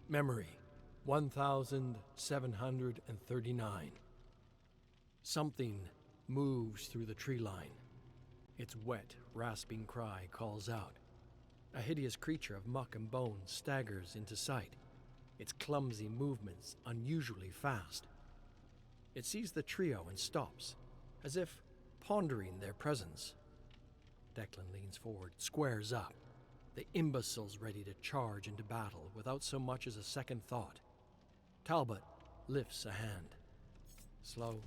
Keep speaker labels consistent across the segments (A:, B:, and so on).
A: Memory, 1739. Something moves through the tree line. Its wet, rasping cry calls out. A hideous creature of muck and bone staggers into sight, its clumsy movements unusually fast. It sees the trio and stops, as if pondering their presence. Declan leans forward, squares up, the imbeciles ready to charge into battle without so much as a second thought. Talbot lifts a hand. Slow.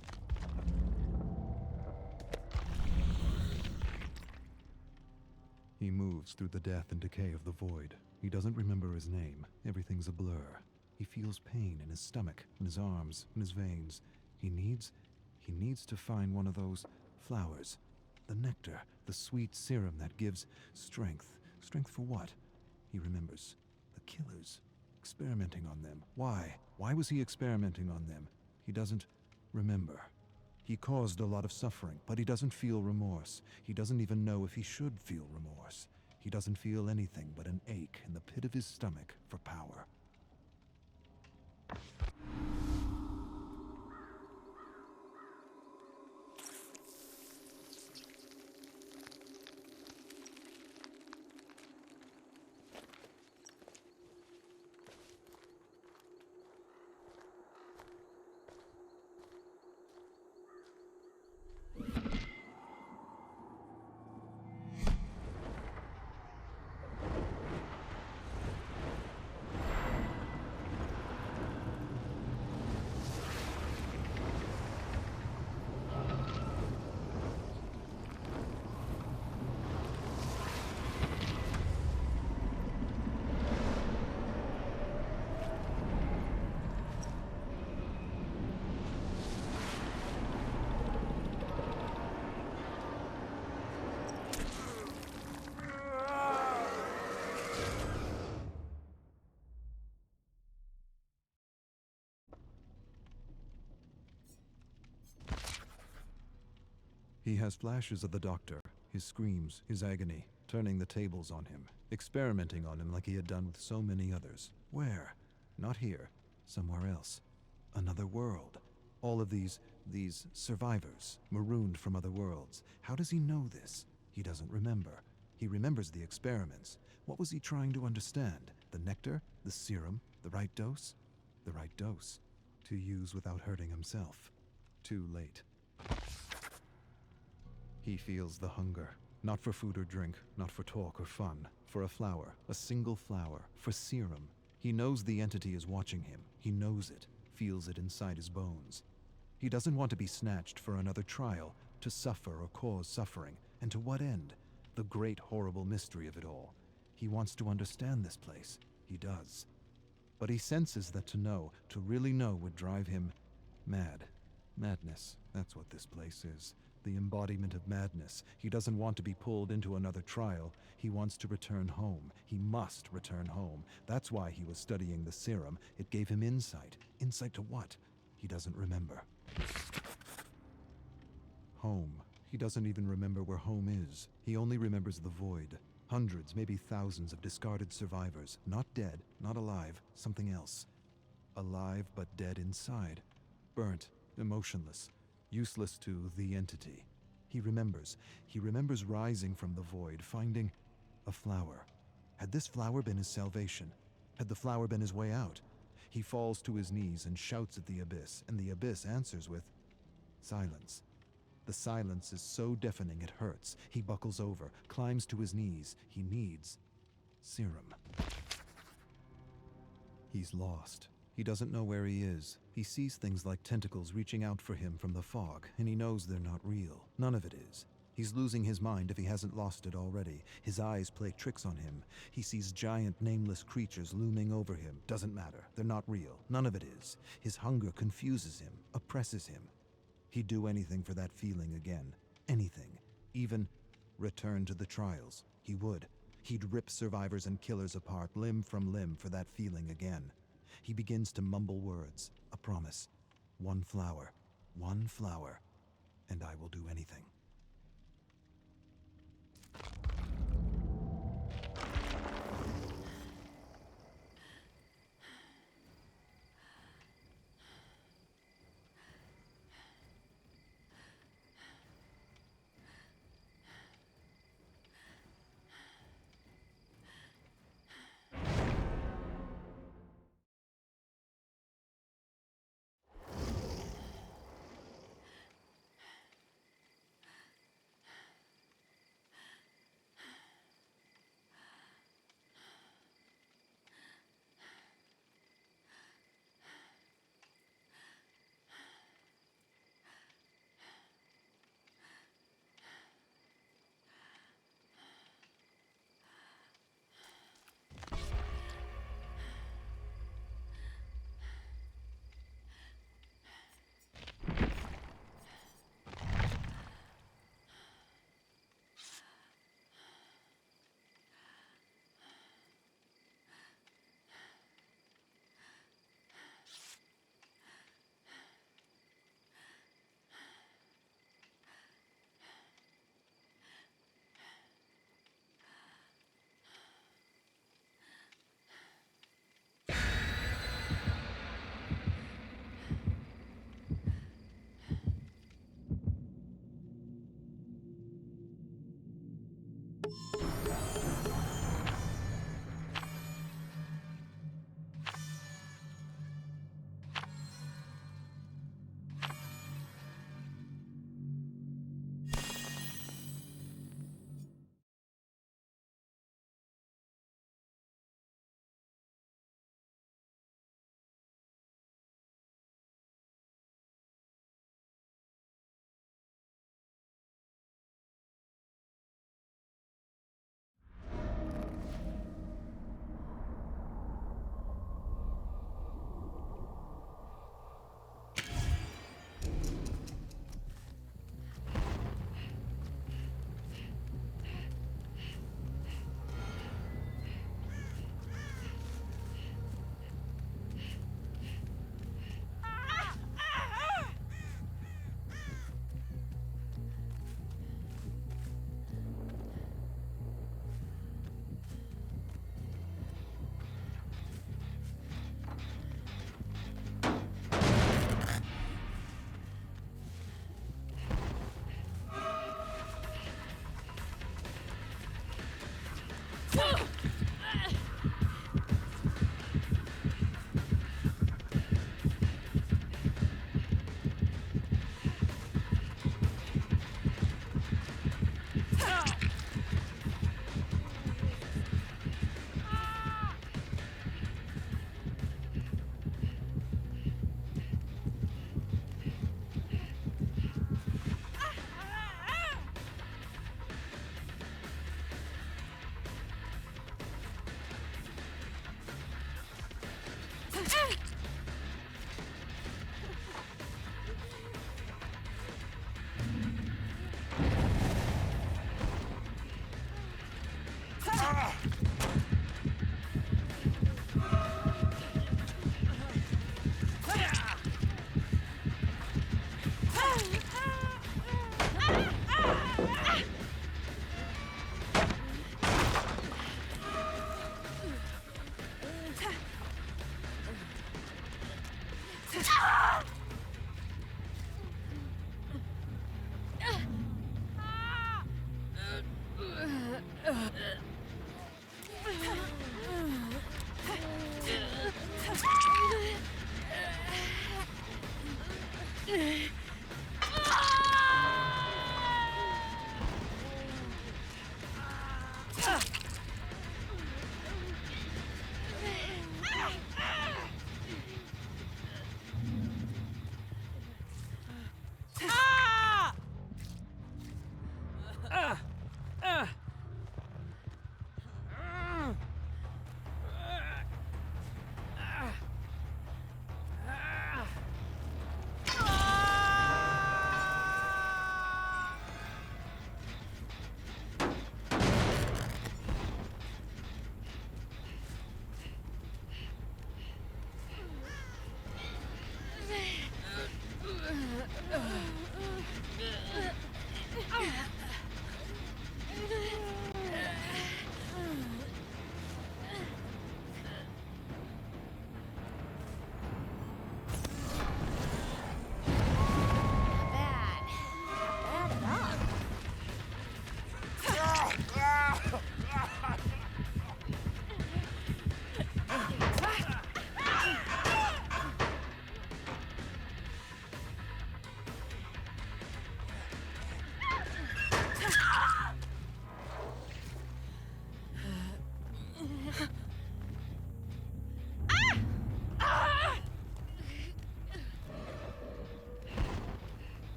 B: He moves through the death and decay of the void. He doesn't remember his name. Everything's a blur. He feels pain in his stomach, in his arms, in his veins. He needs to find one of those flowers. The nectar, the sweet serum that gives strength. Strength for what? He remembers. The killers. Experimenting on them. Why? Why was he experimenting on them? He doesn't remember. He caused a lot of suffering, but he doesn't feel remorse. He doesn't even know if he should feel remorse. He doesn't feel anything but an ache in the pit of his stomach for power. He has flashes of the doctor, his screams, his agony, turning the tables on him, experimenting on him like he had done with so many others. Where? Not here. Somewhere else. Another world. All of these survivors, marooned from other worlds. How does he know this? He doesn't remember. He remembers the experiments. What was he trying to understand? The nectar? The serum? The right dose? The right dose. To use without hurting himself. Too late. He feels the hunger, not for food or drink, not for talk or fun, for a flower, a single flower, for serum. He knows the entity is watching him. He knows it, feels it inside his bones. He doesn't want to be snatched for another trial, to suffer or cause suffering, and to what end? The great horrible mystery of it all. He wants to understand this place. He does. But he senses that to know, to really know, would drive him mad. Madness, that's what this place is. The embodiment of madness. He doesn't want to be pulled into another trial. He wants to return home. He must return home. That's why he was studying the serum. It gave him insight. Insight to what? He doesn't remember. Home. He doesn't even remember where home is. He only remembers the void. Hundreds, maybe thousands of discarded survivors. Not dead, not alive, something else. Alive but dead inside. Burnt, emotionless, useless to the entity. He remembers. He remembers rising from the void, finding a flower. Had this flower been his salvation? Had the flower been his way out? He falls to his knees and shouts at the abyss, and the abyss answers with silence. The silence is so deafening it hurts. He buckles over, climbs to his knees. He needs serum. He's lost. He doesn't know where he is. He sees things like tentacles reaching out for him from the fog, and he knows they're not real. None of it is. He's losing his mind if he hasn't lost it already. His eyes play tricks on him. He sees giant, nameless creatures looming over him. Doesn't matter. They're not real. None of it is. His hunger confuses him, oppresses him. He'd do anything for that feeling again. Anything. Even return to the trials. He would. He'd rip survivors and killers apart, limb from limb, for that feeling again. He begins to mumble words. A promise. One flower, and I will do anything.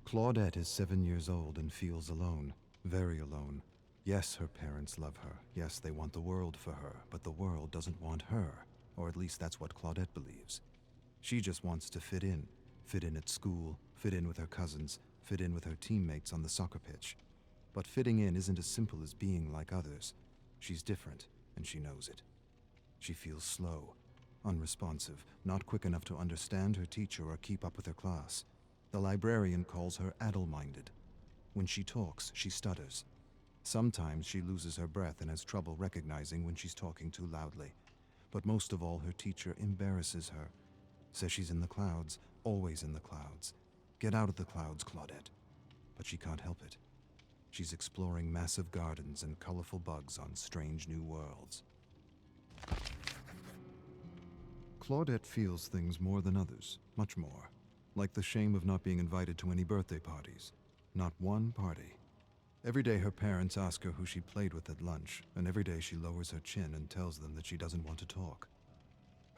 B: Claudette is 7 years old and feels alone, very alone. Yes, her parents love her. Yes, they want the world for her, but the world doesn't want her, or at least that's what Claudette believes. She just wants to fit in at school, fit in with her cousins, fit in with her teammates on the soccer pitch. But fitting in isn't as simple as being like others. She's different, and she knows it. She feels slow, unresponsive, not quick enough to understand her teacher or keep up with her class. The librarian calls her addle-minded. When she talks, she stutters. Sometimes she loses her breath and has trouble recognizing when she's talking too loudly. But most of all, her teacher embarrasses her. Says she's in the clouds, always in the clouds. Get out of the clouds, Claudette. But she can't help it. She's exploring massive gardens and colorful bugs on strange new worlds. Claudette feels things more than others, much more. Like the shame of not being invited to any birthday parties. Not one party. Every day her parents ask her who she played with at lunch, and every day she lowers her chin and tells them that she doesn't want to talk.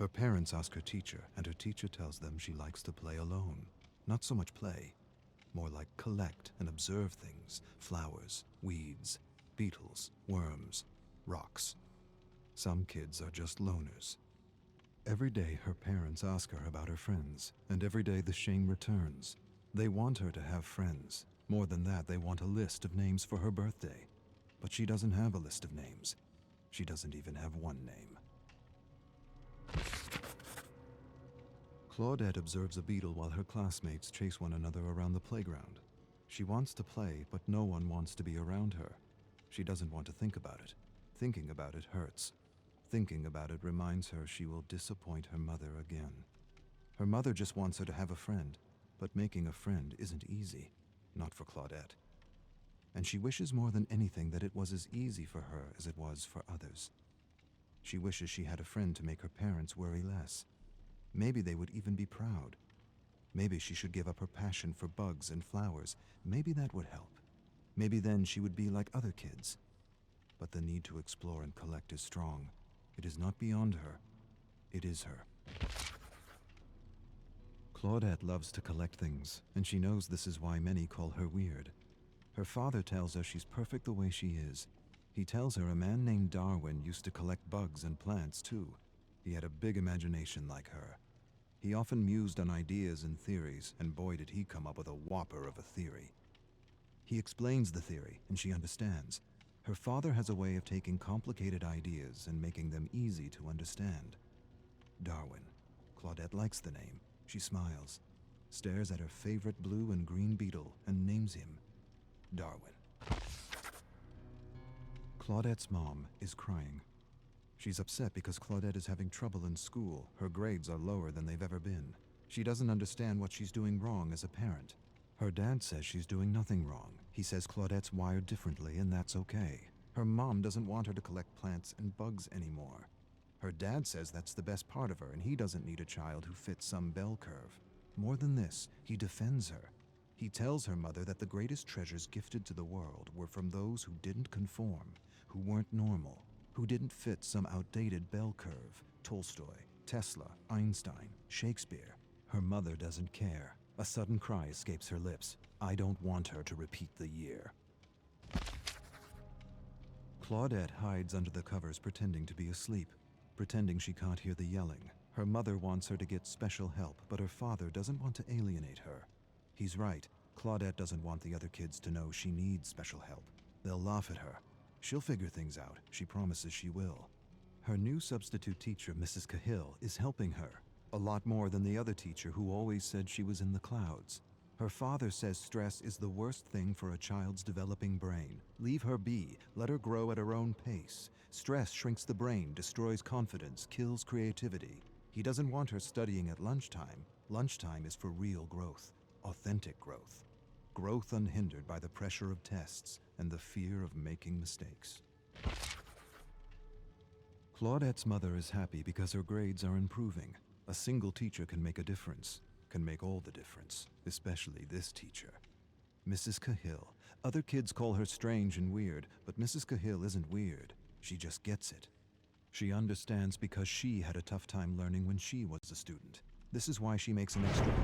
B: Her parents ask her teacher, and her teacher tells them she likes to play alone. Not so much play, more like collect and observe things, flowers, weeds, beetles, worms, rocks. Some kids are just loners. Every day her parents ask her about her friends, and every day the shame returns. They want her to have friends. More than that, they want a list of names for her birthday. But she doesn't have a list of names. She doesn't even have one name. Claudette observes a beetle while her classmates chase one another around the playground. She wants to play, but no one wants to be around her. She doesn't want to think about it. Thinking about it hurts. Thinking about it reminds her she will disappoint her mother again. Her mother just wants her to have a friend, but making a friend isn't easy. Not for Claudette. And she wishes more than anything that it was as easy for her as it was for others. She wishes she had a friend to make her parents worry less. Maybe they would even be proud. Maybe she should give up her passion for bugs and flowers. Maybe that would help. Maybe then she would be like other kids. But the need to explore and collect is strong. It is not beyond her. It is her. Claudette loves to collect things, and she knows this is why many call her weird. Her father tells her she's perfect the way she is. He tells her a man named Darwin used to collect bugs and plants too. He had a big imagination like her. He often mused on ideas and theories, and boy did he come up with a whopper of a theory. He explains the theory, and she understands. Her father has a way of taking complicated ideas and making them easy to understand. Darwin. Claudette likes the name. She smiles, stares at her favorite blue and green beetle, and names him Darwin. Claudette's mom is crying. She's upset because Claudette is having trouble in school. Her grades are lower than they've ever been. She doesn't understand what she's doing wrong as a parent. Her dad says she's doing nothing wrong. He says Claudette's wired differently, and that's okay. Her mom doesn't want her to collect plants and bugs anymore. Her dad says that's the best part of her, and he doesn't need a child who fits some bell curve. More than this, he defends her. He tells her mother that the greatest treasures gifted to the world were from those who didn't conform, who weren't normal, who didn't fit some outdated bell curve. Tolstoy, Tesla, Einstein, Shakespeare. Her mother doesn't care. A sudden cry escapes her lips. I don't want her to repeat the year. Claudette hides under the covers pretending to be asleep, pretending she can't hear the yelling. Her mother wants her to get special help, but her father doesn't want to alienate her. He's right. Claudette doesn't want the other kids to know she needs special help. They'll laugh at her. She'll figure things out. She promises she will. Her new substitute teacher, Mrs. Cahill, is helping her. A lot more than the other teacher who always said she was in the clouds. Her father says stress is the worst thing for a child's developing brain. Leave her be. Let her grow at her own pace. Stress shrinks the brain, destroys confidence, kills creativity. He doesn't want her studying at lunchtime. Lunchtime is for real growth, authentic growth. Growth unhindered by the pressure of tests and the fear of making mistakes. Claudette's mother is happy because her grades are improving. A single teacher can make a difference. can make all the difference, especially this teacher. Mrs. Cahill. Other kids call her strange and weird, but Mrs. Cahill isn't weird. She just gets it. She understands because she had a tough time learning when she was a student. This is why she makes an extra...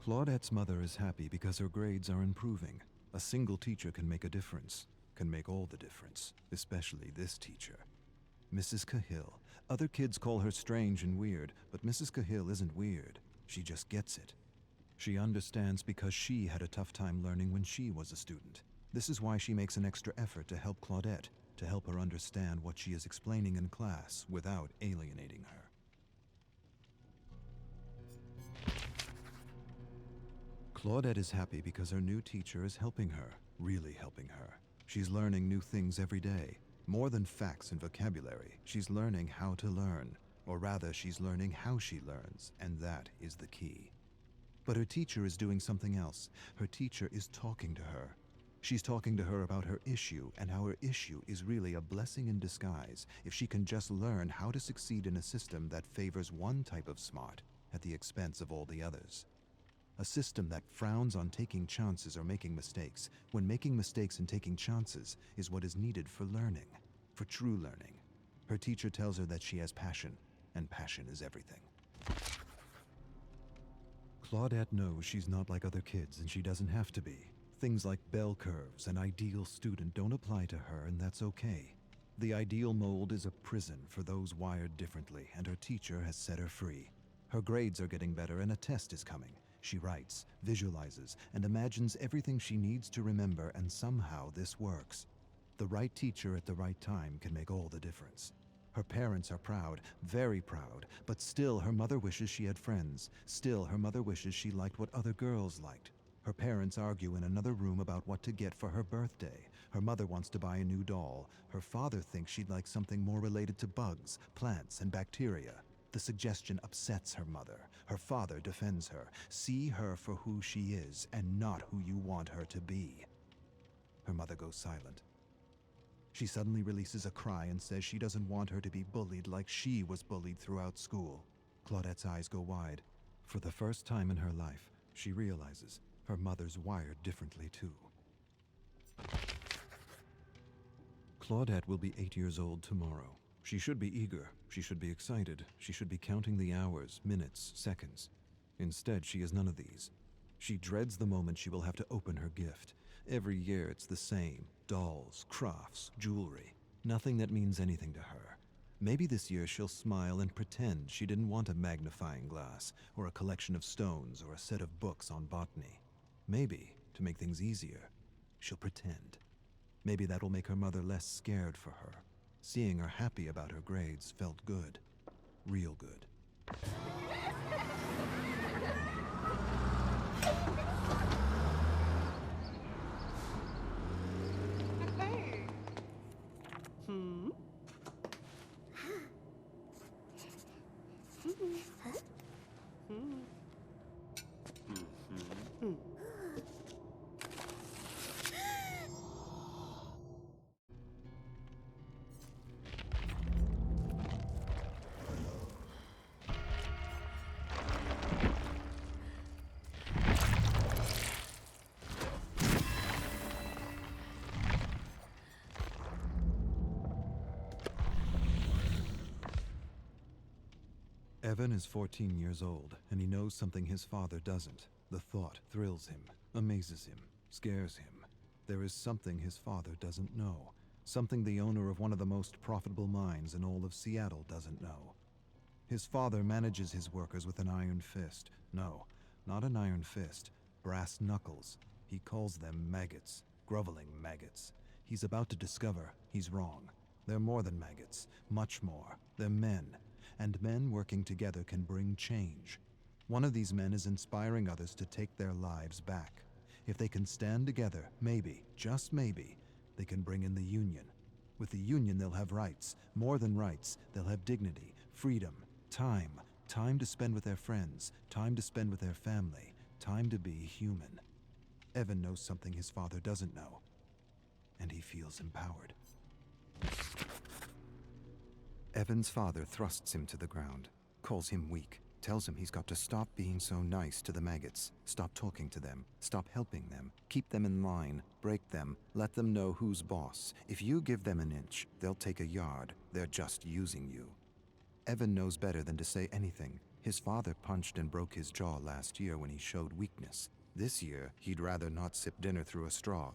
B: Claudette's mother is happy because her grades are improving. A single teacher can make a difference, can make all the difference, especially this teacher. Mrs. Cahill. Other kids call her strange and weird, but Mrs. Cahill isn't weird. She just gets it. She understands because she had a tough time learning when she was a student. This is why she makes an extra effort to help Claudette, to help her understand what she is explaining in class without alienating her. Claudette is happy because her new teacher is helping her, really helping her. She's learning new things every day. More than facts and vocabulary, she's learning how to learn. Or rather, she's learning how she learns, and that is the key. But her teacher is doing something else. Her teacher is talking to her. She's talking to her about her issue, and how her issue is really a blessing in disguise if she can just learn how to succeed in a system that favors one type of smart at the expense of all the others. A system that frowns on taking chances or making mistakes, when making mistakes and taking chances is what is needed for learning, for true learning. Her teacher tells her that she has passion, and passion is everything. Claudette knows she's not like other kids, and she doesn't have to be. Things like bell curves and ideal student don't apply to her, and that's okay. The ideal mold is a prison for those wired differently, and her teacher has set her free. Her grades are getting better, and a test is coming. She writes, visualizes, and imagines everything she needs to remember, and somehow this works. The right teacher at the right time can make all the difference. Her parents are proud, very proud, but still her mother wishes she had friends. Still her mother wishes she liked what other girls liked. Her parents argue in another room about what to get for her birthday. Her mother wants to buy a new doll. Her father thinks she'd like something more related to bugs, plants, and bacteria. The suggestion upsets her mother. Her father defends her. See her for who she is, and not who you want her to be. Her mother goes silent. She suddenly releases a cry and says she doesn't want her to be bullied like she was bullied throughout school. Claudette's eyes go wide. For the first time in her life, she realizes her mother's wired differently too. Claudette will be 8 years old tomorrow. She should be eager, she should be excited, she should be counting the hours, minutes, seconds. Instead, she is none of these. She dreads the moment she will have to open her gift. Every year it's the same. Dolls, crafts, jewelry. Nothing that means anything to her. Maybe this year she'll smile and pretend she didn't want a magnifying glass, or a collection of stones, or a set of books on botany. Maybe, to make things easier, she'll pretend. Maybe that'll make her mother less scared for her. Seeing her happy about her grades felt good. Real good. Evan is 14 years old, and he knows something his father doesn't. The thought thrills him, amazes him, scares him. There is something his father doesn't know. Something the owner of one of the most profitable mines in all of Seattle doesn't know. His father manages his workers with an iron fist. No, not an iron fist. Brass knuckles. He calls them maggots. Groveling maggots. He's about to discover he's wrong. They're more than maggots. Much more. They're men. And men working together can bring change. One of these men is inspiring others to take their lives back. If they can stand together, maybe, just maybe, they can bring in the union. With the union, they'll have rights. More than rights. They'll have dignity, freedom, time. Time to spend with their friends. Time to spend with their family. Time to be human. Evan knows something his father doesn't know. And he feels empowered. Evan's father thrusts him to the ground, calls him weak, tells him he's got to stop being so nice to the maggots, stop talking to them, stop helping them, keep them in line, break them, let them know who's boss. If you give them an inch, they'll take a yard. They're just using you. Evan knows better than to say anything. His father punched and broke his jaw last year when he showed weakness. This year, he'd rather not sip dinner through a straw.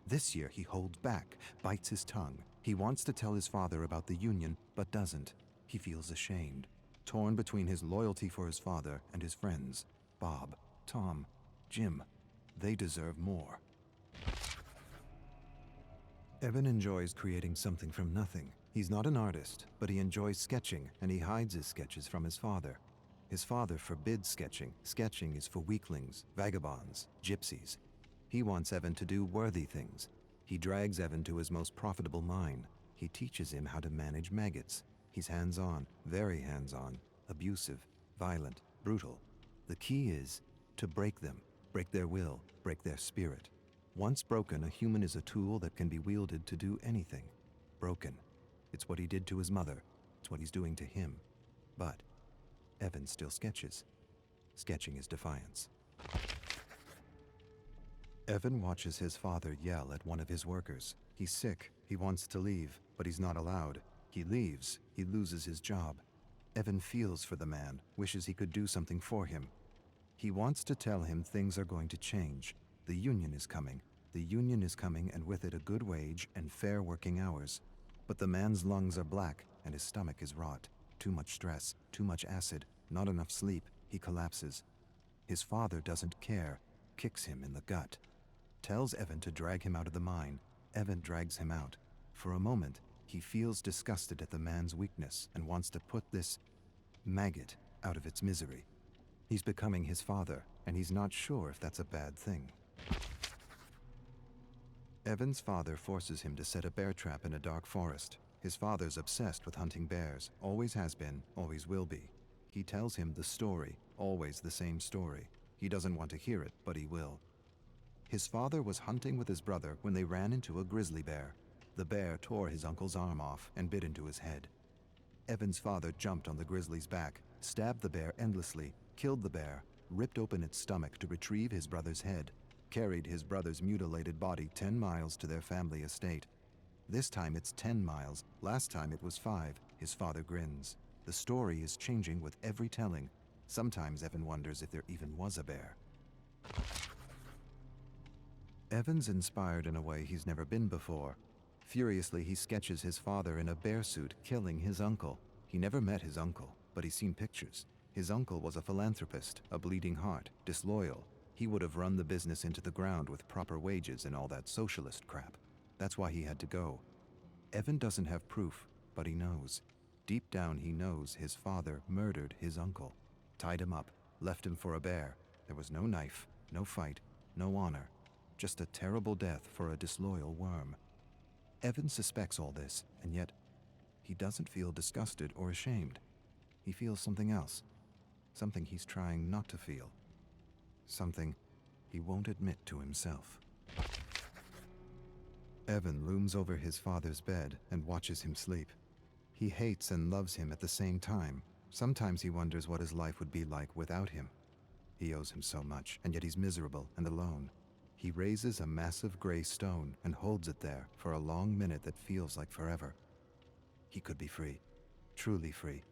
B: This year, he holds back, bites his tongue. He wants to tell his father about the union, but doesn't. He feels ashamed, torn between his loyalty for his father and his friends. Bob, Tom, Jim, they deserve more. Evan enjoys creating something from nothing. He's not an artist, but he enjoys sketching, and he hides his sketches from his father. His father forbids sketching. Sketching is for weaklings, vagabonds, gypsies. He wants Evan to do worthy things. He drags Evan to his most profitable mine. He teaches him how to manage maggots. He's hands-on, very hands-on, abusive, violent, brutal. The key is to break them, break their will, break their spirit. Once broken, a human is a tool that can be wielded to do anything. Broken. It's what he did to his mother. It's what he's doing to him. But Evan still sketches. Sketching is defiance. Evan watches his father yell at one of his workers. He's sick. He wants to leave, but he's not allowed. He leaves. He loses his job. Evan feels for the man, wishes he could do something for him. He wants to tell him things are going to change. The union is coming. The union is coming, and with it a good wage and fair working hours. But the man's lungs are black, and his stomach is rot. Too much stress, too much acid, not enough sleep. He collapses. His father doesn't care, kicks him in the gut. Tells Evan to drag him out of the mine. Evan drags him out. For a moment, he feels disgusted at the man's weakness and wants to put this maggot out of its misery. He's becoming his father, and he's not sure if that's a bad thing. Evan's father forces him to set a bear trap in a dark forest. His father's obsessed with hunting bears, always has been, always will be. He tells him the story, always the same story. He doesn't want to hear it, but he will. His father was hunting with his brother when they ran into a grizzly bear. The bear tore his uncle's arm off and bit into his head. Evan's father jumped on the grizzly's back, stabbed the bear endlessly, killed the bear, ripped open its stomach to retrieve his brother's head, carried his brother's mutilated body 10 miles to their family estate. This time it's 10 miles. Last time it was 5. His father grins. The story is changing with every telling. Sometimes Evan wonders if there even was a bear. Evan's inspired in a way he's never been before. Furiously, he sketches his father in a bear suit killing his uncle. He never met his uncle, but he's seen pictures. His uncle was a philanthropist, a bleeding heart, disloyal. He would have run the business into the ground with proper wages and all that socialist crap. That's why he had to go. Evan doesn't have proof, but he knows. Deep down he knows his father murdered his uncle. Tied him up, left him for a bear. There was no knife, no fight, no honor. Just a terrible death for a disloyal worm. Evan suspects all this, and yet he doesn't feel disgusted or ashamed. He feels something else. Something he's trying not to feel. Something he won't admit to himself. Evan looms over his father's bed and watches him sleep. He hates and loves him at the same time. Sometimes he wonders what his life would be like without him. He owes him so much, and yet he's miserable and alone. He raises a massive gray stone and holds it there for a long minute that feels like forever. He could be free, truly free.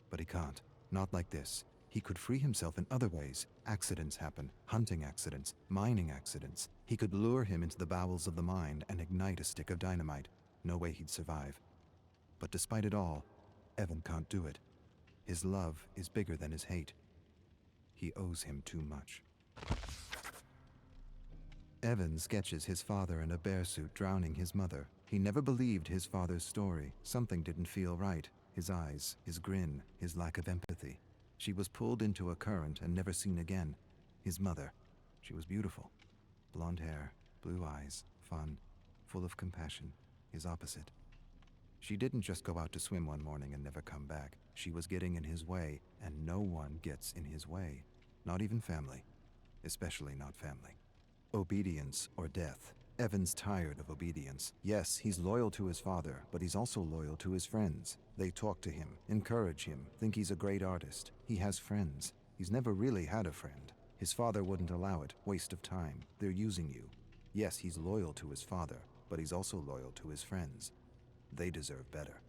B: But he can't, not like this. He could free himself in other ways. Accidents happen, hunting accidents, mining accidents. He could lure him into the bowels of the mine and ignite a stick of dynamite. No way he'd survive. But despite it all, Evan can't do it. His love is bigger than his hate. He owes him too much. Evan sketches his father in a bear suit drowning his mother. He never believed his father's story. Something didn't feel right. His eyes, his grin, his lack of empathy. She was pulled into a current and never seen again. His mother. She was beautiful. Blonde hair, blue eyes, fun, full of compassion. His opposite. She didn't just go out to swim one morning and never come back. She was getting in his way, and no one gets in his way. Not even family. Especially not family. Obedience or death. Evan's tired of obedience. Yes, he's loyal to his father, but he's also loyal to his friends. They talk to him, encourage him, think he's a great artist. He has friends. He's never really had a friend. His father wouldn't allow it. Waste of time. They're using you. Yes, he's loyal to his father, but he's also loyal to his friends. They deserve better.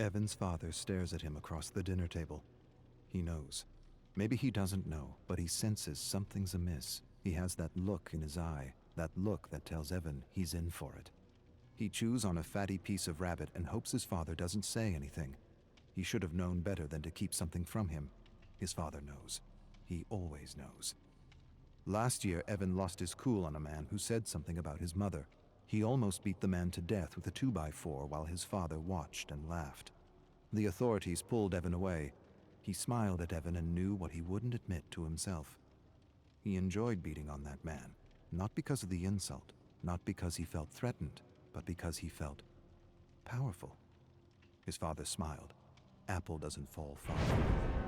B: Evan's father stares at him across the dinner table. He knows. Maybe he doesn't know, but he senses something's amiss. He has that look in his eye, that look that tells Evan he's in for it. He chews on a fatty piece of rabbit and hopes his father doesn't say anything. He should have known better than to keep something from him. His father knows. He always knows. Last year, Evan lost his cool on a man who said something about his mother. He almost beat the man to death with a 2x4 while his father watched and laughed. The authorities pulled Evan away. He smiled at Evan and knew what he wouldn't admit to himself. He enjoyed beating on that man, not because of the insult, not because he felt threatened, but because he felt powerful. His father smiled. Apple doesn't fall far from the tree.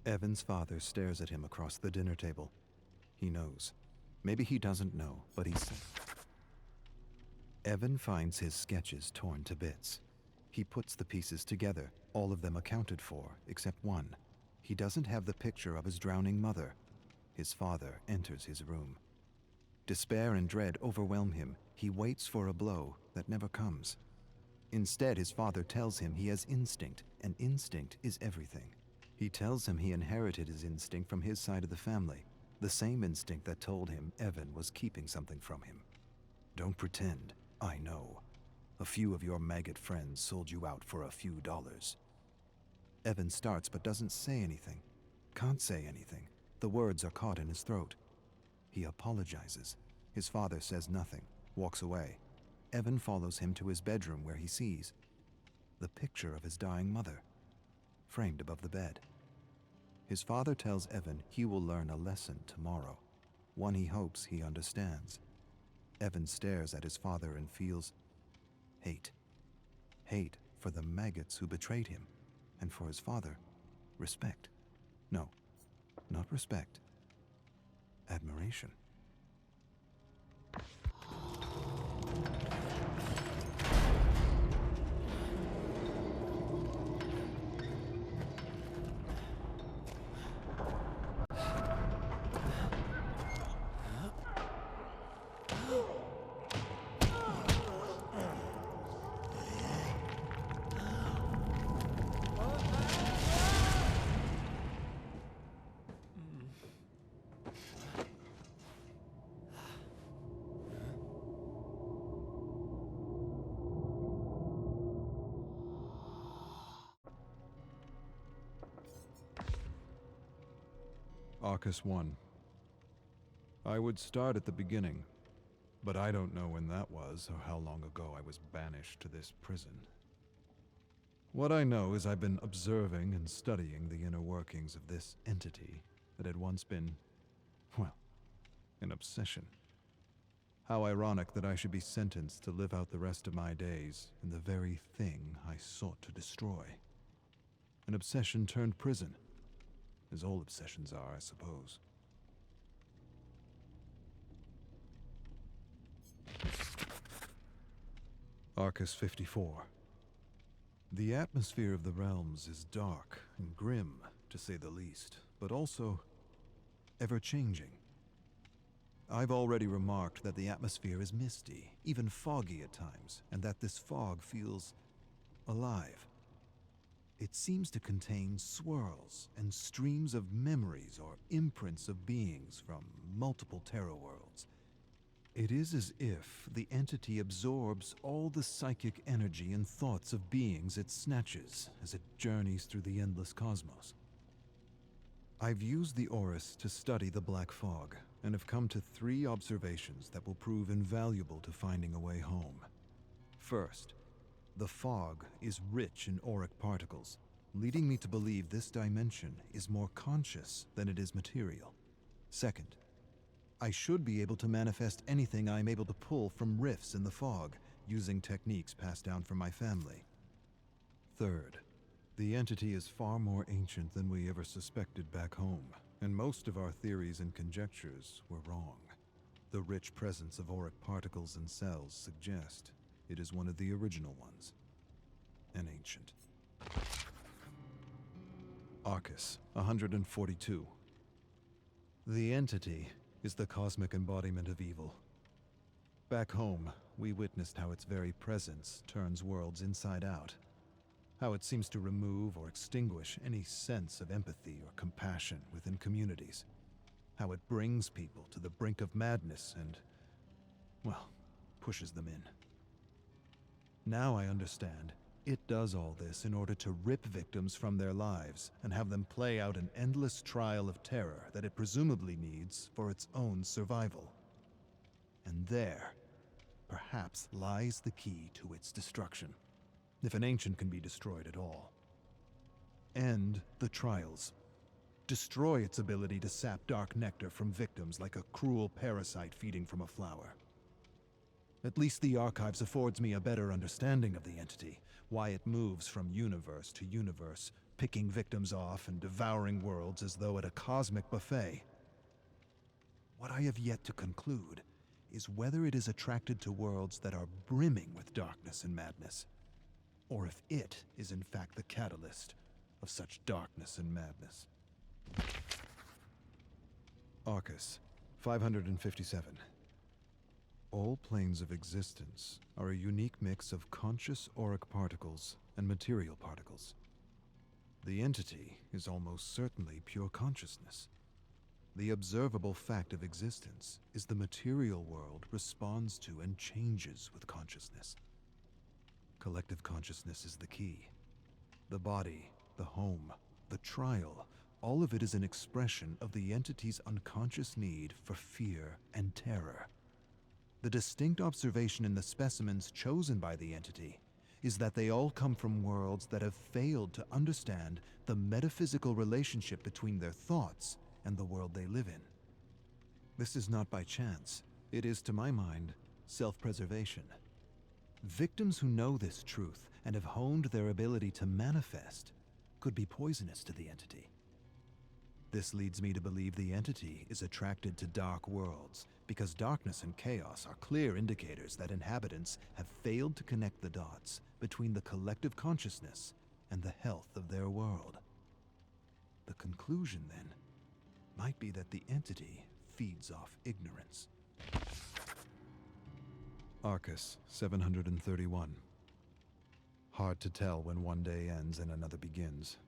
B: Evan's father stares at him across the dinner table. He knows. Maybe he doesn't know, but he says. Evan finds his sketches torn to bits. He puts the pieces together, all of them accounted for, except one. He doesn't have the picture of his drowning mother. His father enters his room. Despair and dread overwhelm him. He waits for a blow that never comes. Instead, his father tells him he has instinct, and instinct is everything. He tells him he inherited his instinct from his side of the family, the same instinct that told him Evan was keeping something from him. Don't pretend, I know. A few of your maggot friends sold you out for a few dollars. Evan starts but doesn't say anything. Can't say anything. The words are caught in his throat. He apologizes. His father says nothing, walks away. Evan follows him to his bedroom where he sees the picture of his dying mother, framed above the bed. His father tells Evan he will learn a lesson tomorrow, one he hopes he understands. Evan stares at his father and feels hate. Hate for the maggots who betrayed him, and for his father, respect. No, not respect. Admiration. Arcus 1. I would start at the beginning, but I don't know when that was or how long ago I was banished to this prison. What I know is I've been observing and studying the inner workings of this entity that had once been, well, an obsession. How ironic that I should be sentenced to live out the rest of my days in the very thing I sought to destroy. An obsession turned prison. As all obsessions are, I suppose. Arcus 54. The atmosphere of the realms is dark and grim, to say the least, but also ever-changing. I've already remarked that the atmosphere is misty, even foggy at times, and that this fog feels alive. It seems to contain swirls and streams of memories or imprints of beings from multiple terror worlds. It is as if the entity absorbs all the psychic energy and thoughts of beings it snatches as it journeys through the endless cosmos. I've used the Orus to study the black fog, and have come to 3 observations that will prove invaluable to finding a way home. First, the fog is rich in auric particles, leading me to believe this dimension is more conscious than it is material. Second, I should be able to manifest anything I'm able to pull from rifts in the fog, using techniques passed down from my family. Third, the entity is far more ancient than we ever suspected back home, and most of our theories and conjectures were wrong. The rich presence of auric particles and cells suggest it is one of the original ones. An ancient. Arcus 142. The entity is the cosmic embodiment of evil. Back home, we witnessed how its very presence turns worlds inside out. How it seems to remove or extinguish any sense of empathy or compassion within communities. How it brings people to the brink of madness and, well, pushes them in. Now I understand. It does all this in order to rip victims from their lives and have them play out an endless trial of terror that it presumably needs for its own survival. And there, perhaps, lies the key to its destruction, if an ancient can be destroyed at all. End the trials. Destroy its ability to sap dark nectar from victims like a cruel parasite feeding from a flower. At least the archives affords me a better understanding of the entity, why it moves from universe to universe, picking victims off and devouring worlds as though at a cosmic buffet. What I have yet to conclude is whether it is attracted to worlds that are brimming with darkness and madness. or if it is in fact the catalyst of such darkness and madness. Arcus, 557. All planes of existence are a unique mix of conscious auric particles and material particles. The entity is almost certainly pure consciousness. The observable fact of existence is the material world responds to and changes with consciousness. Collective consciousness is the key. The body, the home, the trial, all of it is an expression of the entity's unconscious need for fear and terror. The distinct observation in the specimens chosen by the entity is that they all come from worlds that have failed to understand the metaphysical relationship between their thoughts and the world they live in. This is not by chance. It is, to my mind, self-preservation. Victims who know this truth and have honed their ability to manifest could be poisonous to the entity. This leads me to believe the entity is attracted to dark worlds because darkness and chaos are clear indicators that inhabitants have failed to connect the dots between the collective consciousness and the health of their world. The conclusion, then, might be that the entity feeds off ignorance. Arcus, 731. Hard to tell when one day ends and another begins.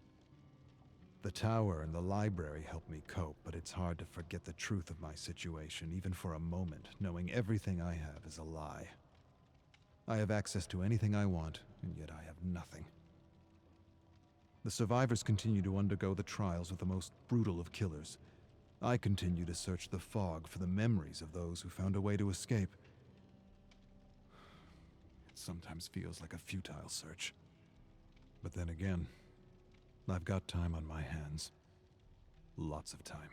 B: The tower and the library help me cope, but it's hard to forget the truth of my situation, even for a moment, knowing everything I have is a lie. I have access to anything I want, and yet I have nothing. The survivors continue to undergo the trials of the most brutal of killers. I continue to search the fog for the memories of those who found a way to escape. It sometimes feels like a futile search. But then again, I've got time on my hands. Lots of time.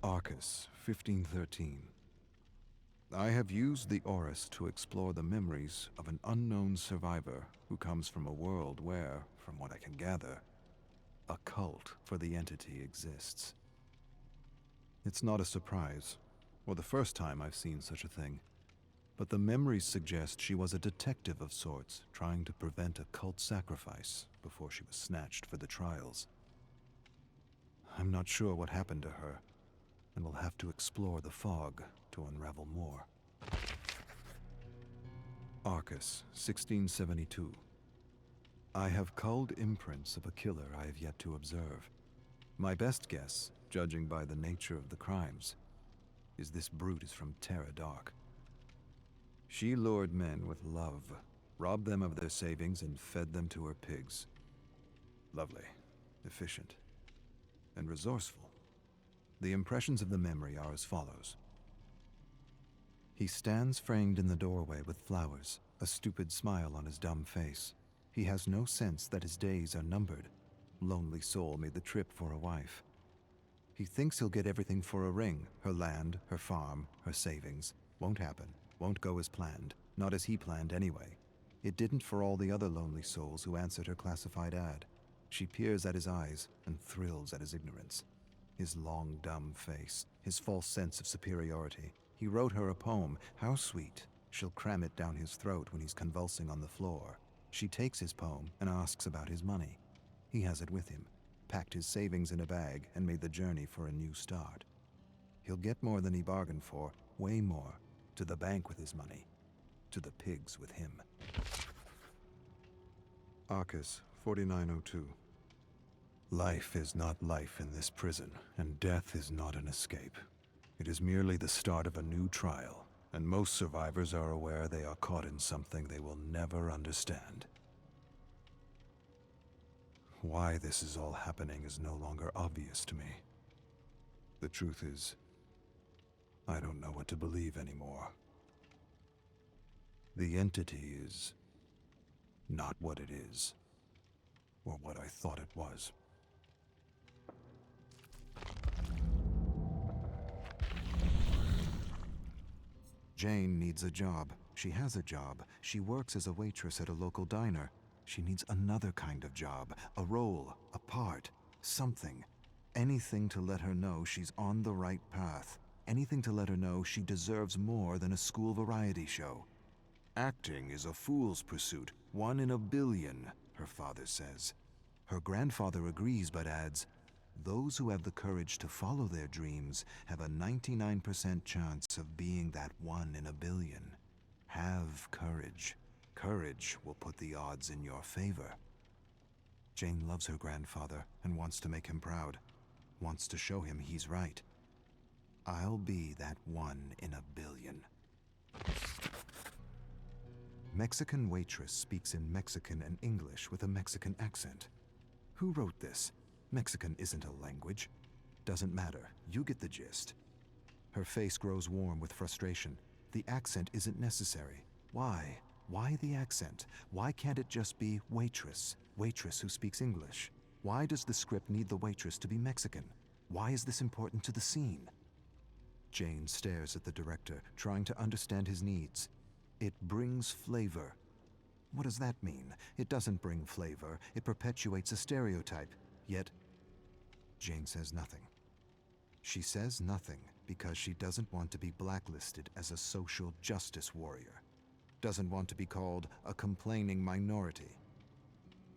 B: Arcus, 1513. I have used the Orus to explore the memories of an unknown survivor who comes from a world where, from what I can gather, a cult for the entity exists. It's not a surprise, or the first time I've seen such a thing, but the memories suggest she was a detective of sorts trying to prevent a cult sacrifice before she was snatched for the trials. I'm not sure what happened to her, and we'll have to explore the fog to unravel more. Arcus, 1672. I have culled imprints of a killer I have yet to observe. My best guess, judging by the nature of the crimes, is this brute is from Terra Dark. She lured men with love, robbed them of their savings, and fed them to her pigs. Lovely, efficient, and resourceful. The impressions of the memory are as follows. He stands framed in the doorway with flowers, a stupid smile on his dumb face. He has no sense that his days are numbered. Lonely soul made the trip for a wife. He thinks he'll get everything for a ring, her land, her farm, her savings. Won't happen, won't go as planned, not as he planned anyway. It didn't for all the other lonely souls who answered her classified ad. She peers at his eyes and thrills at his ignorance. His long, dumb face, his false sense of superiority. He wrote her a poem, how sweet. She'll cram it down his throat when he's convulsing on the floor. She takes his poem and asks about his money. He has it with him, packed his savings in a bag, and made the journey for a new start. He'll get more than he bargained for, way more, to the bank with his money, to the pigs with him. Arcus, 4902. Life is not life in this prison, and death is not an escape. It is merely the start of a new trial, and most survivors are aware they are caught in something they will never understand. Why this is all happening is no longer obvious to me. The truth is, I don't know what to believe anymore. The entity is not what it is, or what I thought it was. Jane needs a job. She has a job. She works as a waitress at a local diner. She needs another kind of job, a role, a part, something. Anything to let her know she's on the right path. Anything to let her know she deserves more than a school variety show. Acting is a fool's pursuit, 1 in a billion, her father says. Her grandfather agrees but adds, those who have the courage to follow their dreams have a 99% chance of being that 1 in a billion. Have courage. Courage will put the odds in your favor. Jane loves her grandfather and wants to make him proud. Wants to show him he's right. I'll be that 1 in a billion. Mexican waitress speaks in Mexican and English with a Mexican accent. Who wrote this? Mexican isn't a language. Doesn't matter, you get the gist. Her face grows warm with frustration. The accent isn't necessary. Why? Why the accent? Why can't it just be waitress? Waitress who speaks English? Why does the script need the waitress to be Mexican? Why is this important to the scene? Jane stares at the director, trying to understand his needs. It brings flavor. What does that mean? It doesn't bring flavor. It perpetuates a stereotype. Yet, Jane says nothing. She says nothing because she doesn't want to be blacklisted as a social justice warrior. Doesn't want to be called a complaining minority.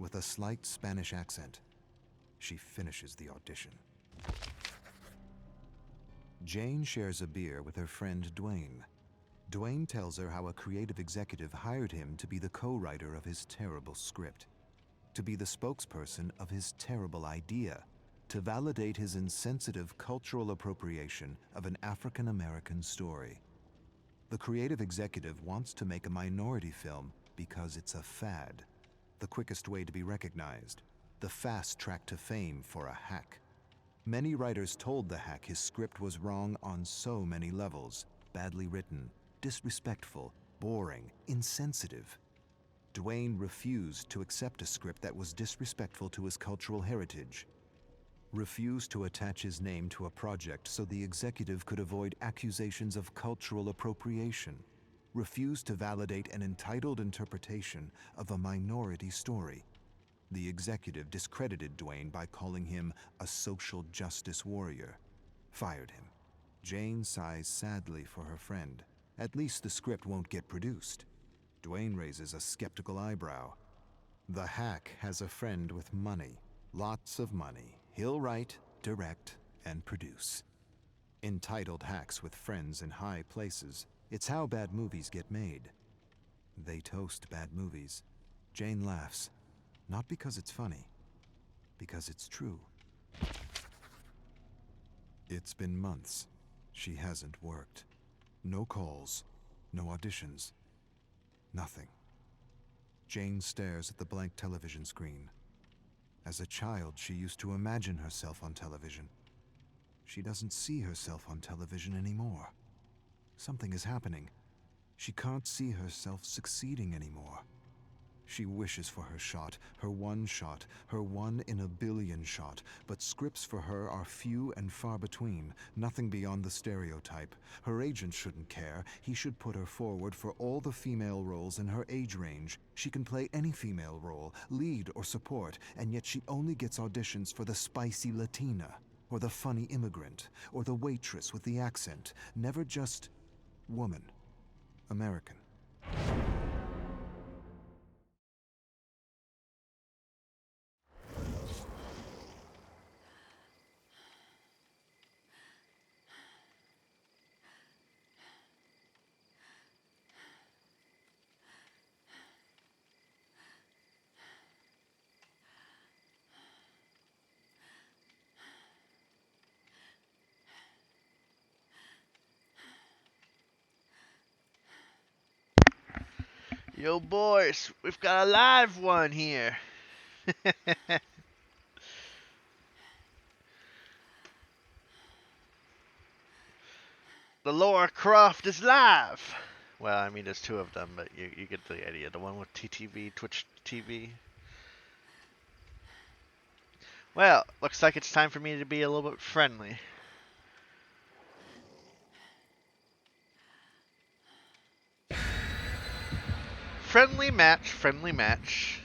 B: With a slight Spanish accent, she finishes the audition. Jane shares a beer with her friend Dwayne. Dwayne tells her how a creative executive hired him to be the co-writer of his terrible script, to be the spokesperson of his terrible idea, to validate his insensitive cultural appropriation of an African-American story. The creative executive wants to make a minority film because it's a fad, the quickest way to be recognized, the fast track to fame for a hack. Many writers told the hack his script was wrong on so many levels, badly written, disrespectful, boring, insensitive. Dwayne refused to accept a script that was disrespectful to his cultural heritage, refused to attach his name to a project so the executive could avoid accusations of cultural appropriation, refused to validate an entitled interpretation of a minority story. The executive discredited Dwayne by calling him a social justice warrior, fired him. Jane sighs sadly for her friend. At least the script won't get produced. Dwayne raises a skeptical eyebrow. The hack has a friend with money, lots of money. He'll write, direct, and produce. Entitled hacks with friends in high places. It's how bad movies get made. They toast bad movies. Jane laughs, not because it's funny, because it's true. It's been months. She hasn't worked. No calls, no auditions. Nothing. Jane stares at the blank television screen. As a child, she used to imagine herself on television. She doesn't see herself on television anymore. Something is happening. She can't see herself succeeding anymore. She wishes for her shot, her 1 shot, her 1 in a billion shot, but scripts for her are few and far between, nothing beyond the stereotype. Her agent shouldn't care. He should put her forward for all the female roles in her age range. She can play any female role, lead or support, and yet she only gets auditions for the spicy Latina, or the funny immigrant, or the waitress with the accent, never just woman, American.
C: Yo, boys, we've got a live one here. The Laura Croft is live. Well, I mean, there's two of them, but you get the idea. The one with TTV, Twitch TV. Well, looks like it's time for me to be a little bit friendly. Friendly match, friendly match.